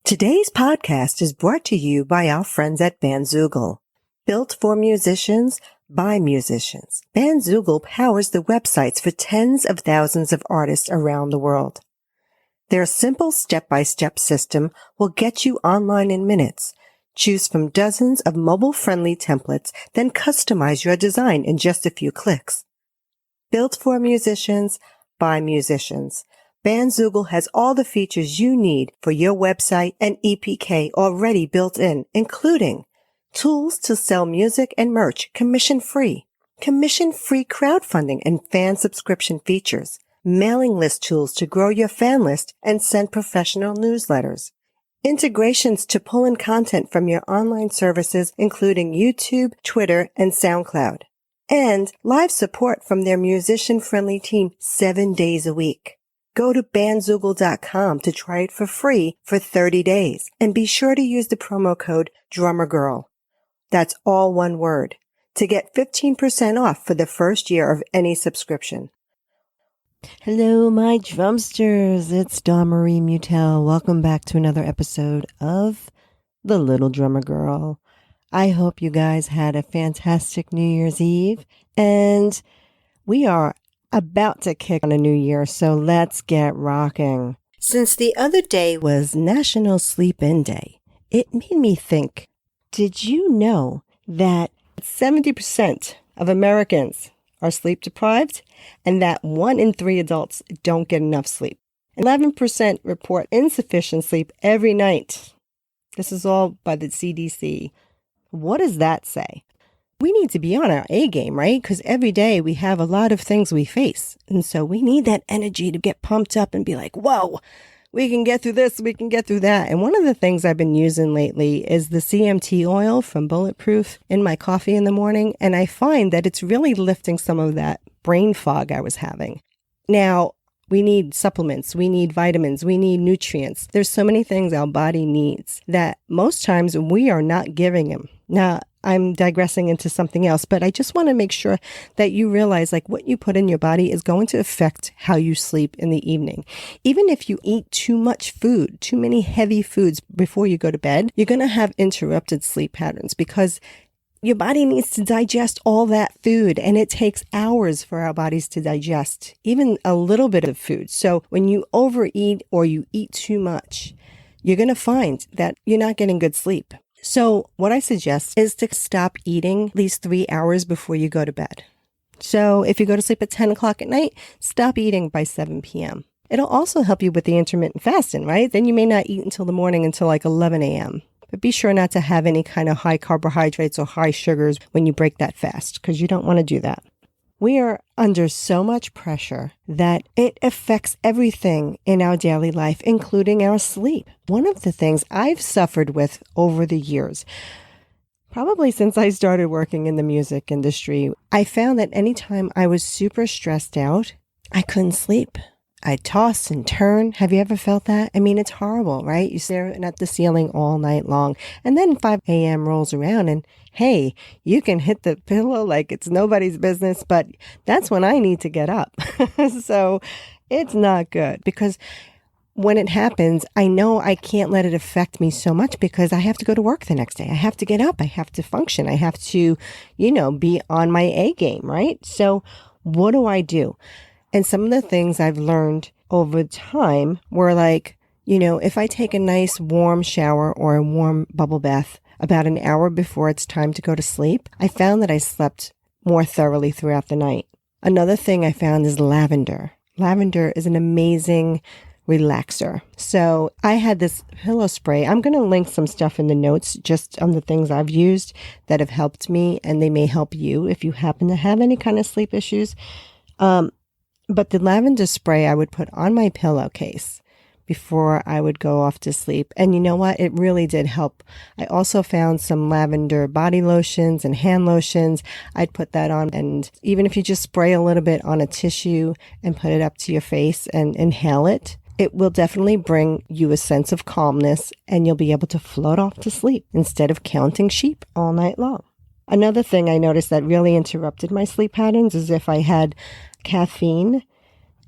Today's podcast is brought to you by our friends at Bandzoogle. Built for musicians, by musicians, Bandzoogle powers the websites for tens of thousands of artists around the world. Their simple step-by-step system will get you online in minutes. Choose from dozens of mobile-friendly templates, then customize your design in just a few clicks. Built for musicians, by musicians, Bandzoogle has all the features you need for your website and EPK already built in, including tools to sell music and merch commission-free crowdfunding and fan subscription features, mailing list tools to grow your fan list and send professional newsletters, integrations to pull in content from your online services, including YouTube, Twitter, and SoundCloud, and live support from their musician-friendly team 7 days a week. Go to bandzoogle.com to try it for free for 30 days, and be sure to use the promo code DrummerGirl. That's all one word, to get 15% off for the first year of any subscription. Hello, my Drumsters. It's Dawn Marie Mutel. Welcome back to another episode of The Little Drummer Girl. I hope you guys had a fantastic New Year's Eve, and we are about to kick on a new year, so let's get rocking. Since the other day was National Sleep-In Day, it made me think, did you know that 70% of Americans are sleep deprived and that 1 in 3 adults don't get enough sleep? 11% report insufficient sleep every night. This is all by the CDC. What does that say? We need to be on our A game, right? Because every day we have a lot of things we face. And so we need that energy to get pumped up and be like, whoa, we can get through this, we can get through that. And one of the things I've been using lately is the CMT oil from Bulletproof in my coffee in the morning. And I find that it's really lifting some of that brain fog I was having. Now, we need supplements, we need vitamins, we need nutrients. There's so many things our body needs that most times we are not giving them. Now, I'm digressing into something else, but I just want to make sure that you realize like what you put in your body is going to affect how you sleep in the evening. Even if you eat too much food, too many heavy foods before you go to bed, you're going to have interrupted sleep patterns because your body needs to digest all that food, and it takes hours for our bodies to digest even a little bit of food. So when you overeat or you eat too much, you're going to find that you're not getting good sleep. So what I suggest is to stop eating at least 3 hours before you go to bed. So if you go to sleep at 10 o'clock at night, stop eating by 7 p.m. It'll also help you with the intermittent fasting, right? Then you may not eat until the morning until like 11 a.m. But be sure not to have any kind of high carbohydrates or high sugars when you break that fast, because you don't want to do that. We are under so much pressure that it affects everything in our daily life, including our sleep. One of the things I've suffered with over the years, probably since I started working in the music industry, I found that anytime I was super stressed out, I couldn't sleep. I'd toss and turn. Have you ever felt that? I mean, it's horrible, right? You stare at the ceiling all night long, and then 5 a.m. rolls around and hey, you can hit the pillow like it's nobody's business, but that's when I need to get up. So it's not good because when it happens, I know I can't let it affect me so much because I have to go to work the next day. I have to get up. I have to function. I have to, be on my A game, right? So what do? And some of the things I've learned over time were like, if I take a nice warm shower or a warm bubble bath about an hour before it's time to go to sleep, I found that I slept more thoroughly throughout the night. Another thing I found is lavender. Lavender is an amazing relaxer. So I had this pillow spray. I'm going to link some stuff in the notes just on the things I've used that have helped me, and they may help you if you happen to have any kind of sleep issues. But the lavender spray I would put on my pillowcase before I would go off to sleep. And you know what? It really did help. I also found some lavender body lotions and hand lotions. I'd put that on. And even if you just spray a little bit on a tissue and put it up to your face and inhale it, it will definitely bring you a sense of calmness, and you'll be able to float off to sleep instead of counting sheep all night long. Another thing I noticed that really interrupted my sleep patterns is if I had caffeine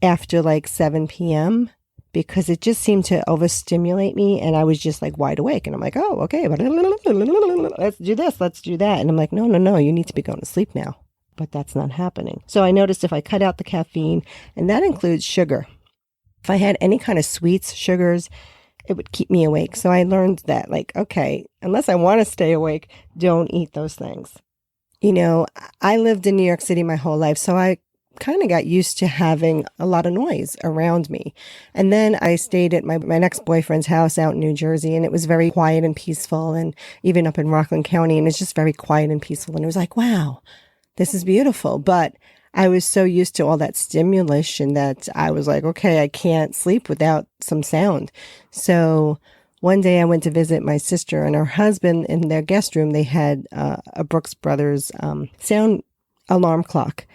after like 7 p.m., because it just seemed to overstimulate me, and I was just like wide awake, and I'm like, oh, okay, let's do this, let's do that. And I'm like, no, you need to be going to sleep now. But that's not happening. So I noticed if I cut out the caffeine, and that includes sugar, if I had any kind of sweets, sugars, it would keep me awake. So I learned that, like, okay, unless I want to stay awake, don't eat those things. You know, I lived in New York City my whole life, so I kind of got used to having a lot of noise around me. And then I stayed at my next boyfriend's house out in New Jersey, and it was very quiet and peaceful, and even up in Rockland County, and it's just very quiet and peaceful. And it was like, wow, this is beautiful. But I was so used to all that stimulation that I was like, okay, I can't sleep without some sound. So one day I went to visit my sister and her husband. In their guest room, they had a Brooks Brothers sound alarm clock.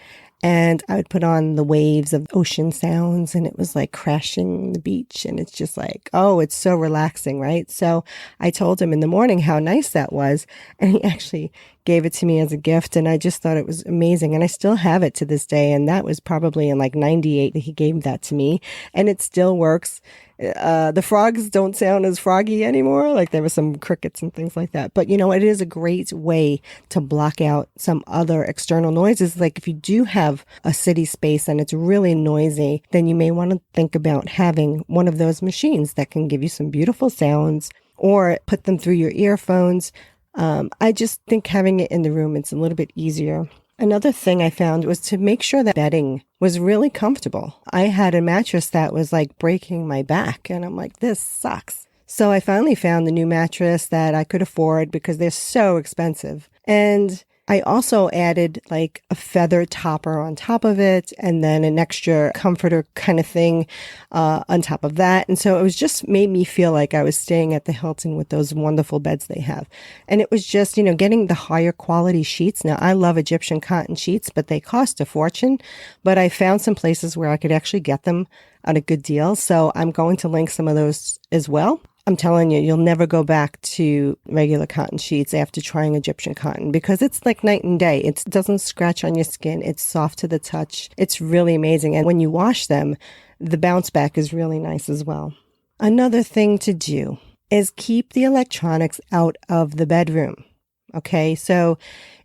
And I would put on the waves of ocean sounds, and it was like crashing the beach. And it's just like, oh, it's so relaxing, right? So I told him in the morning how nice that was. And he actually gave it to me as a gift. And I just thought it was amazing. And I still have it to this day. And that was probably in like 98 that he gave that to me. And it still works. The frogs don't sound as froggy anymore. Like there were some crickets and things like that. But, you know, it is a great way to block out some other external noises. Like if you do have a city space and it's really noisy, then you may want to think about having one of those machines that can give you some beautiful sounds, or put them through your earphones. I just think having it in the room, it's a little bit easier. Another thing I found was to make sure that bedding was really comfortable. I had a mattress that was like breaking my back, and I'm like, this sucks. So I finally found the new mattress that I could afford because they're so expensive. And I also added like a feather topper on top of it, and then an extra comforter kind of thing on top of that. And so it was just made me feel like I was staying at the Hilton with those wonderful beds they have. And it was just, you know, getting the higher quality sheets. Now, I love Egyptian cotton sheets, but they cost a fortune. But I found some places where I could actually get them at a good deal. So I'm going to link some of those as well. I'm telling you, you'll never go back to regular cotton sheets after trying Egyptian cotton, because it's like night and day. It doesn't scratch on your skin. It's soft to the touch. It's really amazing. And when you wash them, the bounce back is really nice as well. Another thing to do is keep the electronics out of the bedroom. Okay, so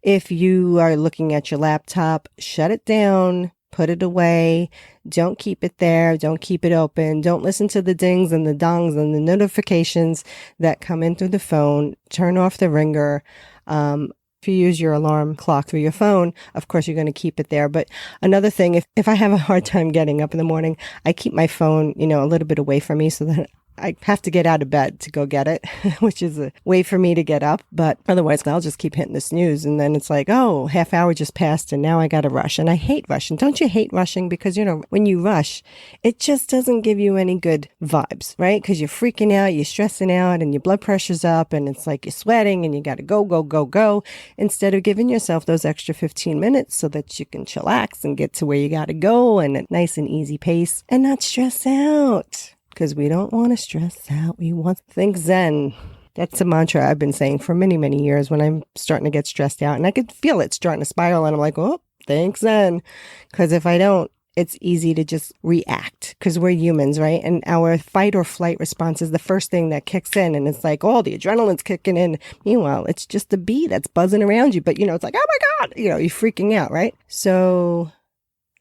if you are looking at your laptop, shut it down. Put it away. Don't keep it there. Don't keep it open. Don't listen to the dings and the dongs and the notifications that come in through the phone. Turn off the ringer. If you use your alarm clock through your phone, of course, you're going to keep it there. But another thing, if I have a hard time getting up in the morning, I keep my phone, you know, a little bit away from me so that I have to get out of bed to go get it, which is a way for me to get up. But otherwise, I'll just keep hitting the snooze. And then it's like, oh, half hour just passed and now I got to rush. And I hate rushing. Don't you hate rushing? Because, you know, when you rush, it just doesn't give you any good vibes, right? Because you're freaking out, you're stressing out, and your blood pressure's up, and it's like you're sweating and you got to go, instead of giving yourself those extra 15 minutes so that you can chillax and get to where you got to go in a nice and easy pace and not stress out. Because we don't want to stress out. We want to think zen. That's a mantra I've been saying for many, many years when I'm starting to get stressed out. And I could feel it starting to spiral. And I'm like, oh, think zen. Because if I don't, it's easy to just react. Because we're humans, right? And our fight or flight response is the first thing that kicks in. And it's like, oh, the adrenaline's kicking in. Meanwhile, it's just a bee that's buzzing around you. But, you know, it's like, oh my God, you know, you're freaking out, right? So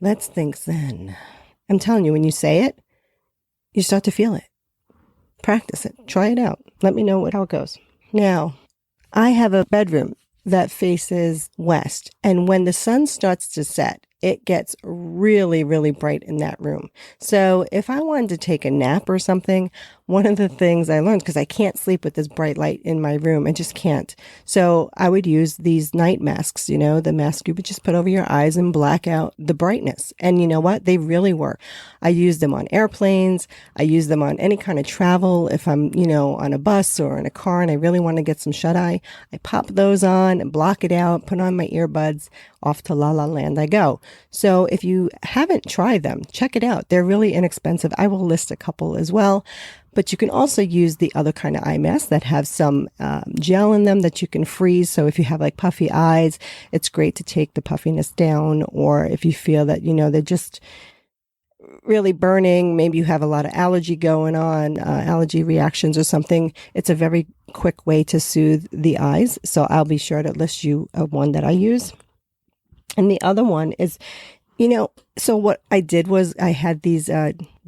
let's think zen. I'm telling you, when you say it, you start to feel it. Practice it. Try it out. Let me know how it goes. Now, I have a bedroom that faces west. And when the sun starts to set, it gets really, really bright in that room. So if I wanted to take a nap or something, one of the things I learned, because I can't sleep with this bright light in my room, I just can't. So I would use these night masks, you know, the mask you would just put over your eyes and black out the brightness. And you know what? They really work. I use them on airplanes. I use them on any kind of travel. If I'm, you know, on a bus or in a car and I really want to get some shut-eye, I pop those on and block it out, put on my earbuds, off to La La Land I go. So if you haven't tried them, check it out. They're really inexpensive. I will list a couple as well. But you can also use the other kind of eye masks that have some gel in them that you can freeze. So if you have like puffy eyes, it's great to take the puffiness down. Or if you feel that, you know, they're just really burning, maybe you have a lot of allergy going on, allergy reactions or something, it's a very quick way to soothe the eyes. So I'll be sure to list you one that I use. And the other one is, so what I did was I had these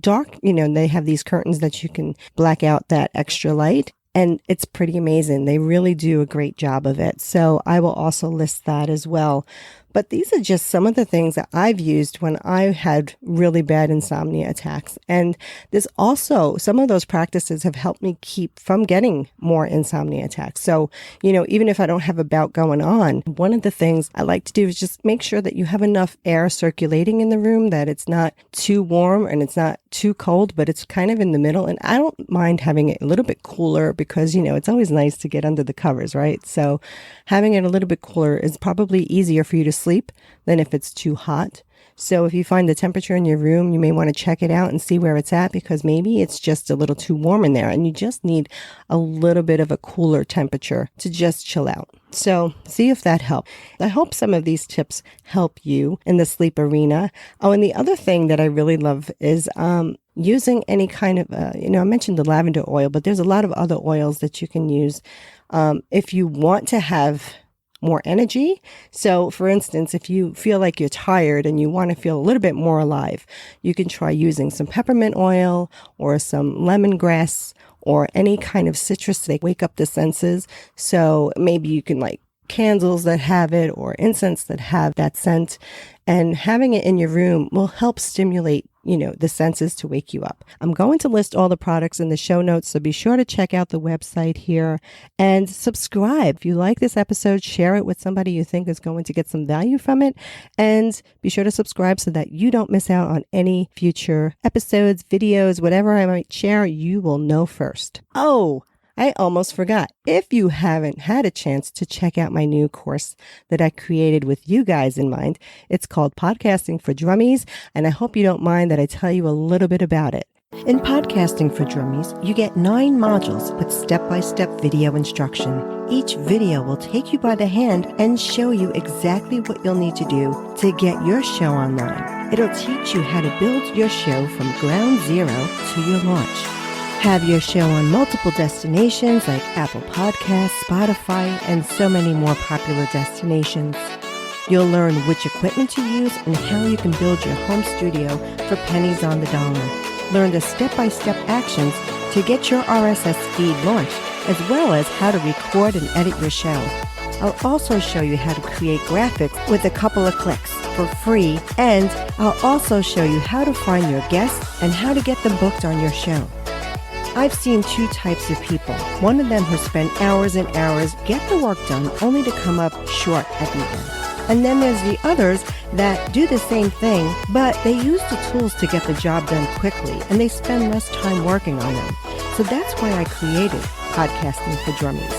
dark, they have these curtains that you can black out that extra light. And it's pretty amazing. They really do a great job of it. So I will also list that as well. But these are just some of the things that I've used when I had really bad insomnia attacks. And there's also some of those practices have helped me keep from getting more insomnia attacks. So, even if I don't have a bout going on, one of the things I like to do is just make sure that you have enough air circulating in the room, that it's not too warm and it's not too cold, but it's kind of in the middle. And I don't mind having it a little bit cooler because, it's always nice to get under the covers, right? So having it a little bit cooler is probably easier for you to sleep than if it's too hot. So if you find the temperature in your room, you may want to check it out and see where it's at, because maybe it's just a little too warm in there and you just need a little bit of a cooler temperature to just chill out. So see if that helps. I hope some of these tips help you in the sleep arena. Oh, and the other thing that I really love is using any kind of, I mentioned the lavender oil, but there's a lot of other oils that you can use if you want to have more energy. So for instance, if you feel like you're tired and you want to feel a little bit more alive, you can try using some peppermint oil or some lemongrass or any kind of citrus to wake up the senses. So maybe you can like candles that have it or incense that have that scent, and having it in your room will help stimulate the senses to wake you up. I'm going to list all the products in the show notes, so be sure to check out the website here and subscribe. If you like this episode, share it with somebody you think is going to get some value from it, and be sure to subscribe so that you don't miss out on any future episodes, videos, whatever I might share, you will know first. Oh, I almost forgot. If you haven't had a chance to check out my new course that I created with you guys in mind, it's called Podcasting for Drummies, and I hope you don't mind that I tell you a little bit about it. In Podcasting for Drummies, you get 9 modules with step-by-step video instruction. Each video will take you by the hand and show you exactly what you'll need to do to get your show online. It'll teach you how to build your show from ground zero to your launch. Have your show on multiple destinations like Apple Podcasts, Spotify, and so many more popular destinations. You'll learn which equipment to use and how you can build your home studio for pennies on the dollar. Learn the step-by-step actions to get your RSS feed launched, as well as how to record and edit your show. I'll also show you how to create graphics with a couple of clicks for free, and I'll also show you how to find your guests and how to get them booked on your show. I've seen 2 types of people. One of them who spend hours and hours, get the work done, only to come up short at the end. And then there's the others that do the same thing, but they use the tools to get the job done quickly, and they spend less time working on them. So that's why I created Podcasting for Drummies.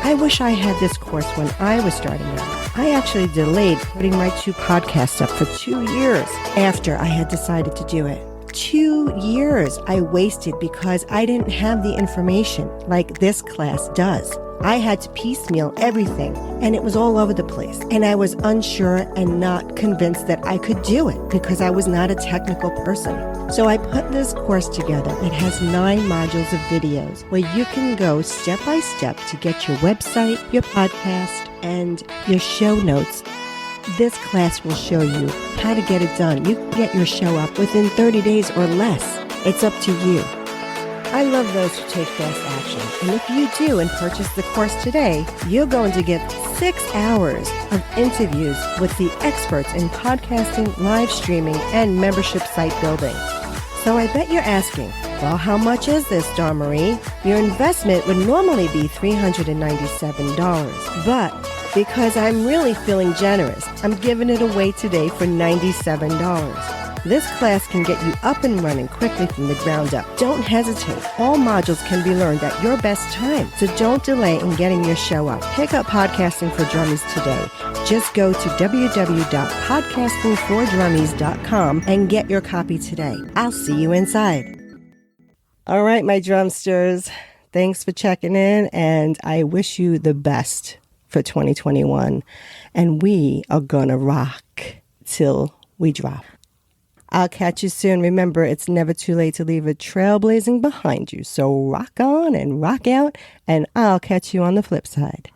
I wish I had this course when I was starting out. I actually delayed putting my 2 podcasts up for 2 years after I had decided to do it. 2 years I wasted because I didn't have the information like this class does. I had to piecemeal everything, and it was all over the place. And I was unsure and not convinced that I could do it because I was not a technical person. So I put this course together. It has 9 modules of videos where you can go step by step to get your website, your podcast, and your show notes. This class will show you how to get it done. You can get your show up within 30 days or less. It's up to you. I love those who take fast action. And if you do and purchase the course today, you're going to get 6 hours of interviews with the experts in podcasting, live streaming, and membership site building. So I bet you're asking, well, how much is this, Dawn Marie? Your investment would normally be $397, but because I'm really feeling generous, I'm giving it away today for $97. This class can get you up and running quickly from the ground up. Don't hesitate. All modules can be learned at your best time, so don't delay in getting your show up. Pick up Podcasting for Drummies today. Just go to www.podcastingfordrummies.com and get your copy today. I'll see you inside. All right, my Drumsters, thanks for checking in, and I wish you the best for 2021. And we are gonna rock till we drop. I'll catch you soon. Remember, it's never too late to leave a trailblazing behind you. So rock on and rock out, and I'll catch you on the flip side.